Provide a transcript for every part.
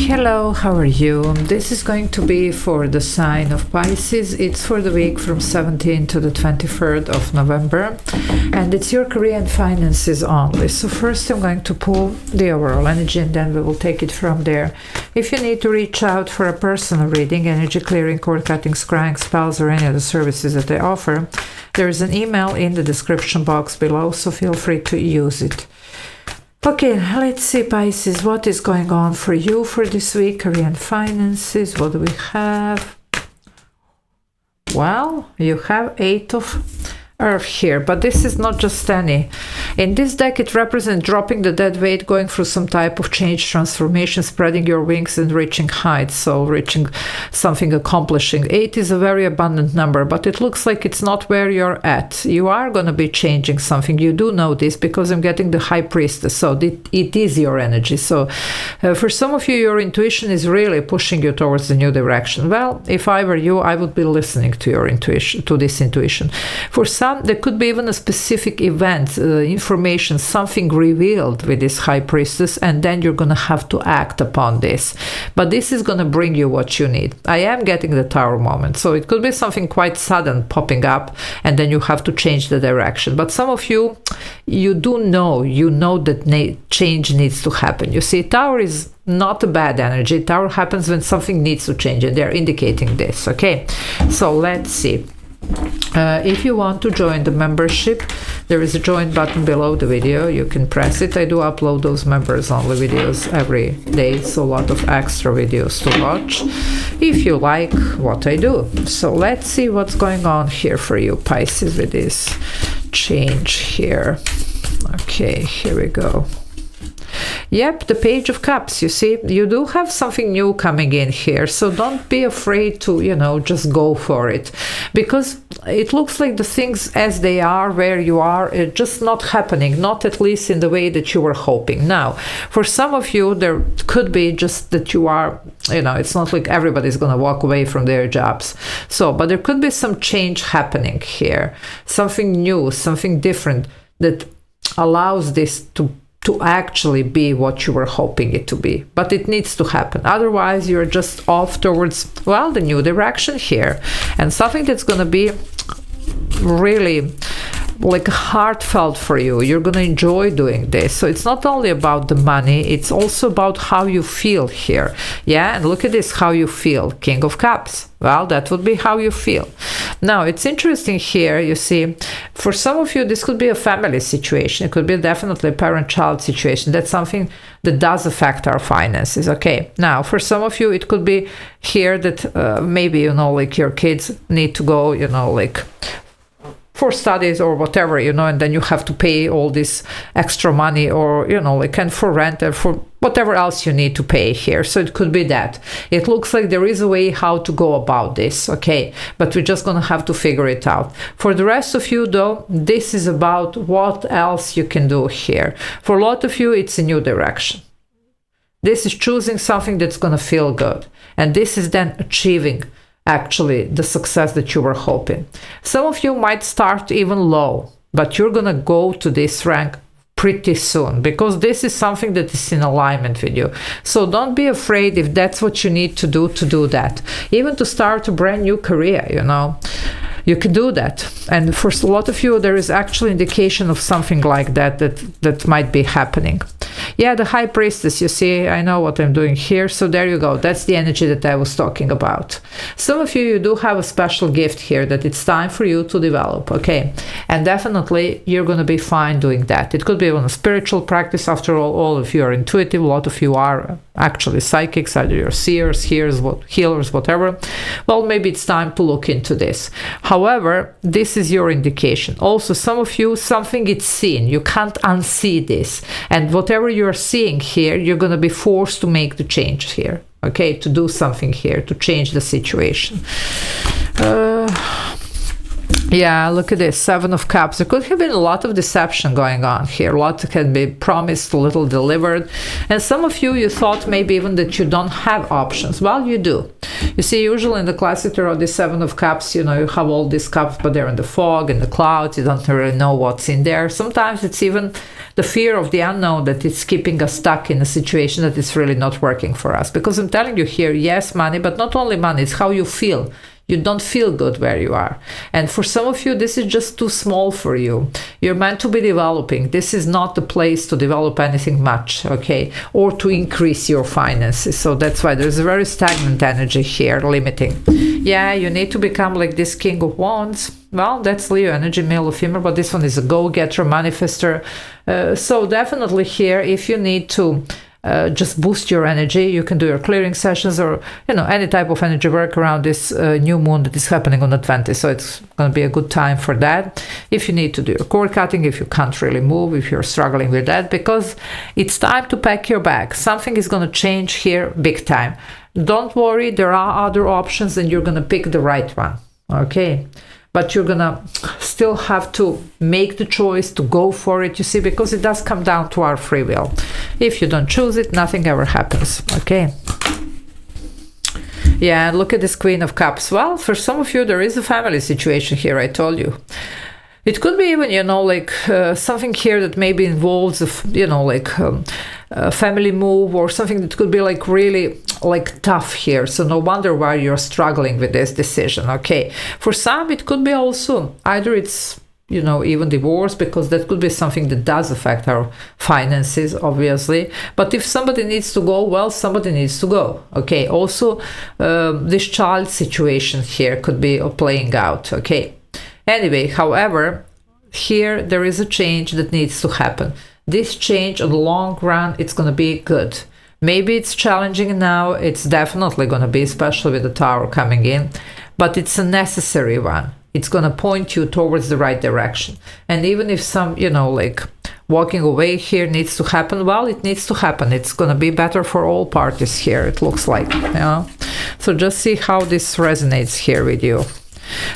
Hello, how are you? This is going to be for the sign of Pisces. It's for the week from 17th to the 23rd of November, and it's your career and finances only. So first I'm going to pull the overall energy, and then we will take it from there. If you need to reach out for a personal reading, energy clearing, cord cutting, scrying, spells, or any other services that they offer, there is an email in the description box below, so feel free to use it. Okay, let's see, Pisces, what is going on for you for this week, career and finances. What do we have? Well, you have 8 of Earth here, but this is not just any. In this deck, it represents dropping the dead weight, going through some type of change, transformation, spreading your wings and reaching heights, so reaching something, accomplishing. 8 is a very abundant number, but it looks like it's not where you're at. You are going to be changing something. You do know this because I'm getting the High Priestess, so it is your energy. So for some of you, your intuition is really pushing you towards the new direction. Well, if I were you, I would be listening to your intuition, to this intuition. For some, there could be even a specific event, information, something revealed with this High Priestess, and then you're going to have to act upon this. But this is going to bring you what you need. I am getting the Tower moment, so it could be something quite sudden popping up, and then you have to change the direction. But some of you, you know that change needs to happen. You see, Tower is not a bad energy. Tower happens when something needs to change, and they're indicating this. Okay, so let's see. If you want to join the membership, there is a join button below the video. You can press it. I do upload those members only videos every day, so a lot of extra videos to watch if you like what I do. So let's see what's going on here for you, Pisces, with this change here. Okay, here we go. Yep, the Page of Cups. You see, you do have something new coming in here, so don't be afraid to, just go for it, because it looks like the things as they are, where you are, just not happening, not at least in the way that you were hoping. Now, for some of you, there could be just that you are, it's not like everybody's going to walk away from their jobs. So, but there could be some change happening here, something new, something different that allows this to actually be what you were hoping it to be. But it needs to happen. Otherwise, you're just off towards, well, the new direction here. And something that's going to be really like heartfelt for you. You're going to enjoy doing this. So it's not only about the money, it's also about how you feel here. Yeah, and look at this, how you feel. King of Cups. Well, that would be how you feel. Now, it's interesting here, you see, for some of you, this could be a family situation. It could be definitely a parent-child situation. That's something that does affect our finances, okay? Now, for some of you, it could be here that maybe, like your kids need to go, for studies or whatever, and then you have to pay all this extra money, or, and for rent or for whatever else you need to pay here. So it could be that. It looks like there is a way how to go about this, okay? But we're just going to have to figure it out. For the rest of you, though, this is about what else you can do here. For a lot of you, it's a new direction. This is choosing something that's going to feel good. And this is then achieving actually the success that you were hoping. Some of you might start even low, but you're going to go to this rank pretty soon, because this is something that is in alignment with you. So don't be afraid if that's what you need to do that. Even to start a brand new career, you can do that. And for a lot of you, there is actually indication of something like that might be happening. Yeah, the High Priestess, you see, I know what I'm doing here. So there you go. That's the energy that I was talking about. Some of you do have a special gift here that it's time for you to develop, okay? And definitely you're going to be fine doing that. It could be even a spiritual practice. After all of you are intuitive. A lot of you are actually psychics, either you're seers, healers, whatever. Well, maybe it's time to look into this. However, this is your indication. Also, some of you, something is seen. You can't unsee this. And whatever you're seeing here, you're going to be forced to make the change here. Okay, to do something here, to change the situation. Yeah, look at this, 7 of Cups. There could have been a lot of deception going on here. A lot can be promised, a little delivered. And some of you, you thought maybe even that you don't have options. Well, you do. You see, usually in the classic tarot, the Seven of Cups, you know, you have all these cups, but they're in the fog, in the clouds, you don't really know what's in there. Sometimes it's even the fear of the unknown that is keeping us stuck in a situation that is really not working for us. Because I'm telling you here, yes, money, but not only money, it's how you feel. You don't feel good where you are. And for some of you, this is just too small for you. You're meant to be developing. This is not the place to develop anything much, okay? Or to increase your finances. So that's why there's a very stagnant energy here, limiting. Yeah, you need to become like this King of Wands. Well, that's Leo energy, male or female, but this one is a go-getter, manifester. So definitely here, if you need to just boost your energy, you can do your clearing sessions or, you know, any type of energy work around this new moon that is happening on the 20th. So it's going to be a good time for that. If you need to do your cord cutting, if you can't really move, if you're struggling with that, because it's time to pack your bag. Something is going to change here big time. Don't worry, there are other options and you're going to pick the right one. Okay. But you're gonna still have to make the choice to go for it, you see, because it does come down to our free will. If you don't choose it, nothing ever happens, okay? Yeah, and look at this Queen of Cups. Well, for some of you, there is a family situation here, I told you. It could be even, you know, like something here that maybe involves, you know, like a family move or something that could be like really like tough here. So no wonder why you're struggling with this decision, okay? For some, it could be also either it's, you know, even divorce, because that could be something that does affect our finances, obviously. But if somebody needs to go, well, somebody needs to go, okay? Also, this child situation here could be playing out, okay? Anyway, however, here there is a change that needs to happen. This change in the long run, it's going to be good. Maybe it's challenging now. It's definitely going to be, especially with the Tower coming in, but it's a necessary one. It's going to point you towards the right direction. And even if some, you know, like walking away here needs to happen, well, it needs to happen. It's going to be better for all parties here, it looks like, you know. So just see how this resonates here with you.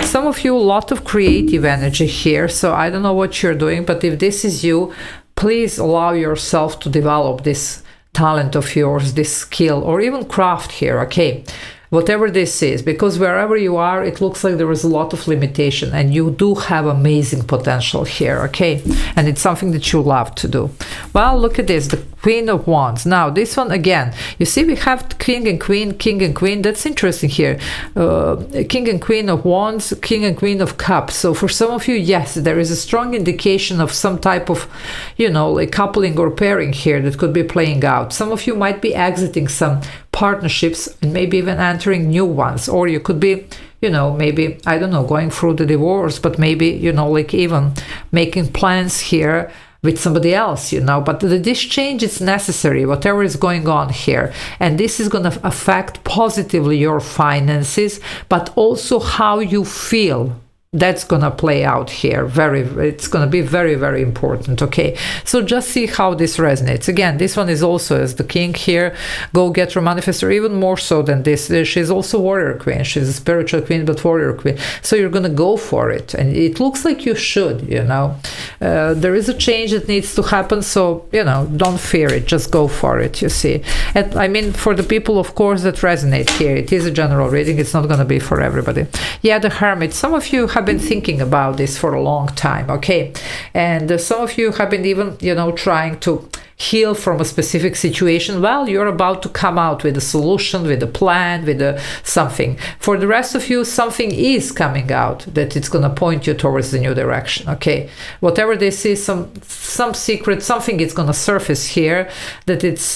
Some of you, a lot of creative energy here. So I don't know what you're doing, but if this is you, please allow yourself to develop this talent of yours, this skill, or even craft here, okay? Whatever this is, because wherever you are, it looks like there is a lot of limitation and you do have amazing potential here, okay? And it's something that you love to do. Well, look at this, the Queen of Wands. Now, this one again, you see we have King and Queen. That's interesting here. King and Queen of Wands, King and Queen of Cups. So for some of you, yes, there is a strong indication of some type of, you know, like coupling or pairing here that could be playing out. Some of you might be exiting some partnerships and maybe even entering new ones, or you could be, you know, maybe, I don't know, going through the divorce, but maybe, you know, like even making plans here with somebody else, you know. But this change is necessary, whatever is going on here, and this is going to affect positively your finances, but also how you feel. That's going to play out here. It's going to be very, very important, okay? So just see how this resonates. Again, this one is also as the king here, go-getter, manifestor, even more so than this. She's also warrior queen. She's a spiritual queen, but warrior queen. So you're going to go for it. And it looks like you should, you know. There is a change that needs to happen. So, you know, don't fear it. Just go for it, you see. And I mean, for the people, of course, that resonate here, it is a general reading. It's not going to be for everybody. Yeah, the Hermit. Some of you have been thinking about this for a long time, okay? And some of you have been even, you know, trying to heal from a specific situation. Well, you're about to come out with a solution, with a plan, with something. For the rest of you, something is coming out that it's going to point you towards the new direction, okay? Whatever this is, some secret, something is going to surface here that it's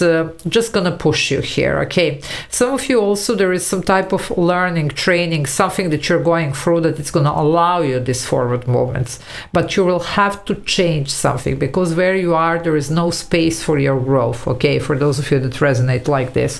just going to push you here, okay? Some of you also, there is some type of learning, training, something that you're going through that it's going to allow you these forward movements. But you will have to change something, because where you are, there is no space for your growth, okay? For those of you that resonate like this.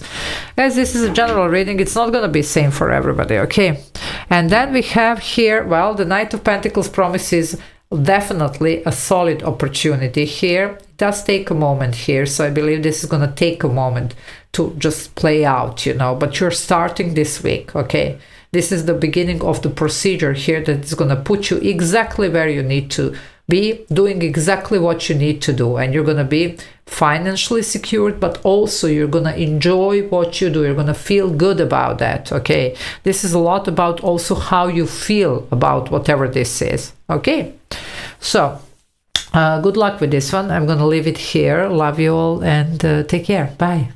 As this is a general reading, it's not going to be same for everybody, okay? And then we have here, well, the Knight of Pentacles promises definitely a solid opportunity here. It does take a moment here, so I believe this is going to take a moment to just play out, you know, but you're starting this week, okay? This is the beginning of the procedure here that is going to put you exactly where you need to be doing exactly what you need to do, and you're going to be financially secured, but also you're going to enjoy what you do. You're going to feel good about that. Okay, this is a lot about also how you feel about whatever this is. Okay, so good luck with this one. I'm going to leave it here. Love you all, and take care. Bye.